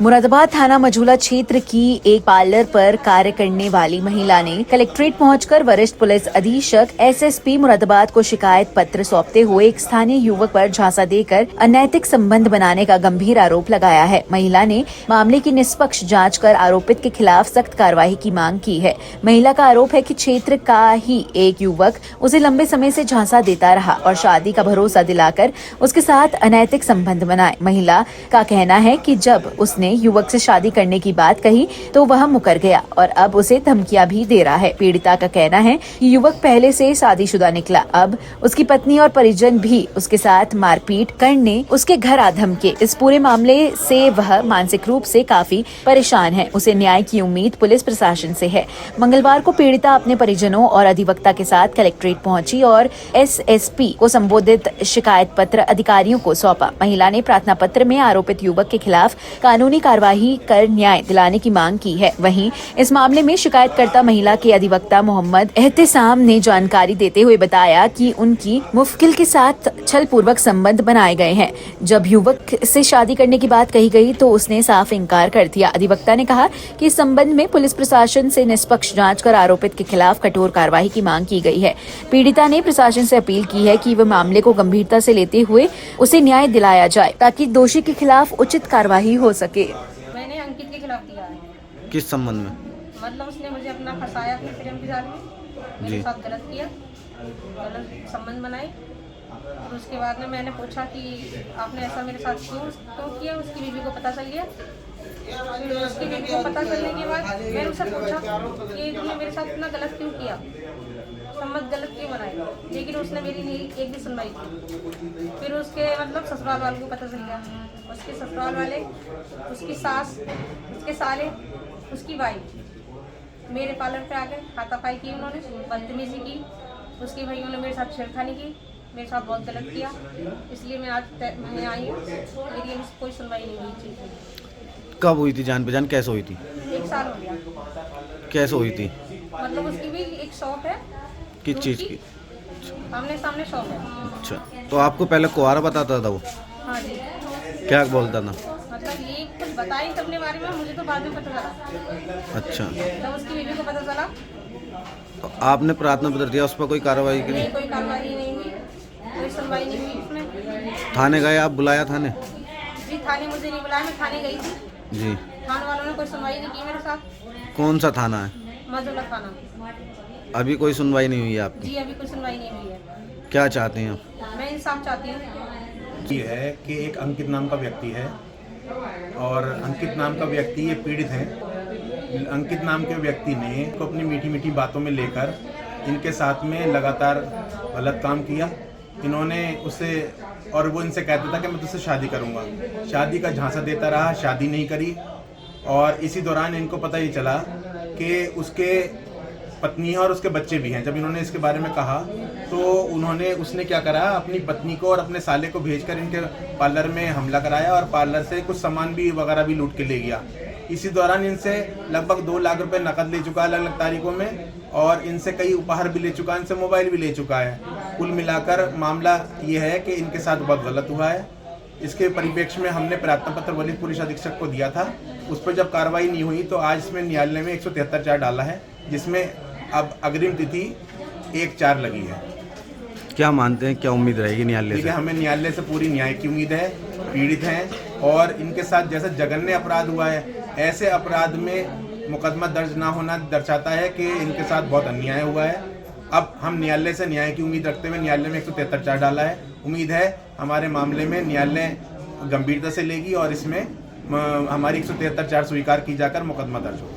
मुरादाबाद थाना मझूला क्षेत्र की एक पार्लर पर कार्य करने वाली महिला ने कलेक्ट्रेट पहुंचकर वरिष्ठ पुलिस अधीक्षक एसएसपी मुरादाबाद को शिकायत पत्र सौंपते हुए एक स्थानीय युवक पर झांसा देकर अनैतिक संबंध बनाने का गंभीर आरोप लगाया है। महिला ने मामले की निष्पक्ष जांच कर आरोपित के खिलाफ सख्त कार्रवाई की मांग की है। महिला का आरोप है कि क्षेत्र का ही एक युवक उसे लंबे समय से झांसा देता रहा और शादी का भरोसा दिलाकर उसके साथ अनैतिक संबंध बनाए। महिला का कहना है कि जब उसने युवक से शादी करने की बात कही तो वह मुकर गया और अब उसे धमकियां भी दे रहा है। पीड़िता का कहना है कि युवक पहले से शादीशुदा निकला, अब उसकी पत्नी और परिजन भी उसके साथ मारपीट करने उसके घर आ धमके। इस पूरे मामले से वह मानसिक रूप से काफी परेशान है। उसे न्याय की उम्मीद पुलिस प्रशासन से है। मंगलवार को पीड़िता अपने परिजनों और अधिवक्ता के साथ कलेक्ट्रेट पहुंची और एसएसपी को संबोधित शिकायत पत्र अधिकारियों को सौंपा। महिला ने प्रार्थना पत्र में आरोपित युवक के खिलाफ कानूनी कार्यवाही कर न्याय दिलाने की मांग की है। वहीं इस मामले में शिकायतकर्ता महिला के अधिवक्ता मोहम्मद एहतिसाम ने जानकारी देते हुए बताया कि उनकी मुफ्किल के साथ छलपूर्वक संबंध बनाए गए हैं। जब युवक से शादी करने की बात कही गई तो उसने साफ इनकार कर दिया। अधिवक्ता ने कहा कि इस संबंध में पुलिस प्रशासन से निष्पक्ष जांच कर आरोपित के खिलाफ कठोर कार्रवाई की मांग की गई है। पीड़िता ने प्रशासन से अपील की है कि वह मामले को गंभीरता से लेते हुए उसे न्याय दिलाया जाए ताकि दोषी के खिलाफ उचित कार्रवाई हो सके। मैंने अंकित के खिलाफ दिया है। किस संबंध में? मतलब उसने मुझे अपना फंसाया अपने प्रेम के जाल में, मेरे साथ गलत किया, गलत संबंध बनाए। और उसके बाद में मैंने पूछा कि आपने ऐसा मेरे साथ क्यों किया। उसकी बीवी को पता चल गया। फिर उसकी बीवी को पता चलने के बाद मैंने उससे पूछा कि तुमने मेरे साथ इतना गलत क्यों किया, संबंध गलत क्यों बनाए। लेकिन उसने मेरी नहीं एक भी सुनवाई की। फिर उसके मतलब ससुराल वालों को पता चल गया। उसके ससुराल वाले, उसकी सास, उसके साले, उसकी वाइफ मेरे पार्लर पे आ गए। हाथापाई की उन्होंने, बदतमीजी की। उसके भाइयों ने मेरे साथ छेड़खानी की, मेरे साथ बहुत गलत किया। इसलिए मैं आज मैं आई हूँ। मेरी अभी कोई सुनवाई नहीं हुई थी। कब हुई थी जान पहचान, कैसे हुई थी? 1 साल हो गया। कैसे हुई थी? मतलब उसकी भी एक शॉप है। किस चीज़ की? आमने सामने शॉप है। अच्छा, तो आपको पहले कुंवारा बताता था वो? हाँ जी। क्या बोलता था? मतलब ये कुछ बताई अपने बारे में, मुझे तो बाद में पता चला। अच्छा, जब उसकी बीवी को पता चला तो आपने प्रार्थना पत्र दिया, उस पर कोई कार्रवाई की? नहीं, कोई कार्रवाई नहीं हुई, कोई सुनवाई नहीं हुई उसमें। थाने गए आप? बुलाया थाने? जी, थाने मुझे नहीं बुलाया, मैं थाने गई थी। जी। थाने वालों ने कोई सुनवाई नहीं की मेरे साथ। कौन सा थाना है? मझूला थाना। अभी कोई सुनवाई नहीं हुई है आपकी? जी, अभी कोई सुनवाई नहीं हुई है। क्या चाहते हैं आप? मैं इंसाफ चाहती हूँ। ये है कि एक अंकित नाम का व्यक्ति है और अंकित नाम का व्यक्ति ये पीड़ित है। अंकित नाम के व्यक्ति ने को अपनी मीठी मीठी बातों में लेकर इनके साथ में लगातार गलत काम किया। इन्होंने उससे, और वो इनसे कहता था कि मैं तुझसे शादी करूंगा। शादी का झांसा देता रहा, शादी नहीं करी। और इसी दौरान इनको पता ही चला कि उसके पत्नी है और उसके बच्चे भी हैं। जब इन्होंने इसके बारे में कहा तो उसने क्या करा, अपनी पत्नी को और अपने साले को भेजकर इनके पार्लर में हमला कराया और पार्लर से कुछ सामान भी वगैरह भी लूट के ले गया। इसी दौरान इनसे लगभग 2 लाख रुपए नकद ले चुका है अलग अलग तारीखों में, और इनसे कई उपहार भी ले चुका है, इनसे मोबाइल भी ले चुका है। कुल मिलाकर मामला ये है कि इनके साथ बहुत गलत हुआ है। इसके परिप्रेक्ष्य में हमने प्रार्थना पत्र वरिष्ठ पुलिस अधीक्षक को दिया था। उस पर जब कार्रवाई नहीं हुई तो आज इसमें न्यायालय में 173 डाला है, जिसमें अब अग्रिम तिथि 1/4 लगी है। क्या मानते हैं, क्या उम्मीद रहेगी न्यायालय से? हमें न्यायालय से पूरी न्याय की उम्मीद है। पीड़ित हैं और इनके साथ जैसे जघन्य अपराध हुआ है, ऐसे अपराध में मुकदमा दर्ज ना होना दर्शाता है कि इनके साथ बहुत अन्याय हुआ है। अब हम न्यायालय से न्याय की उम्मीद रखते हुए न्यायालय में 173 डाला है। उम्मीद है हमारे मामले में न्यायालय गंभीरता से लेगी और इसमें हमारी 173 स्वीकार की जाकर मुकदमा दर्ज होगा।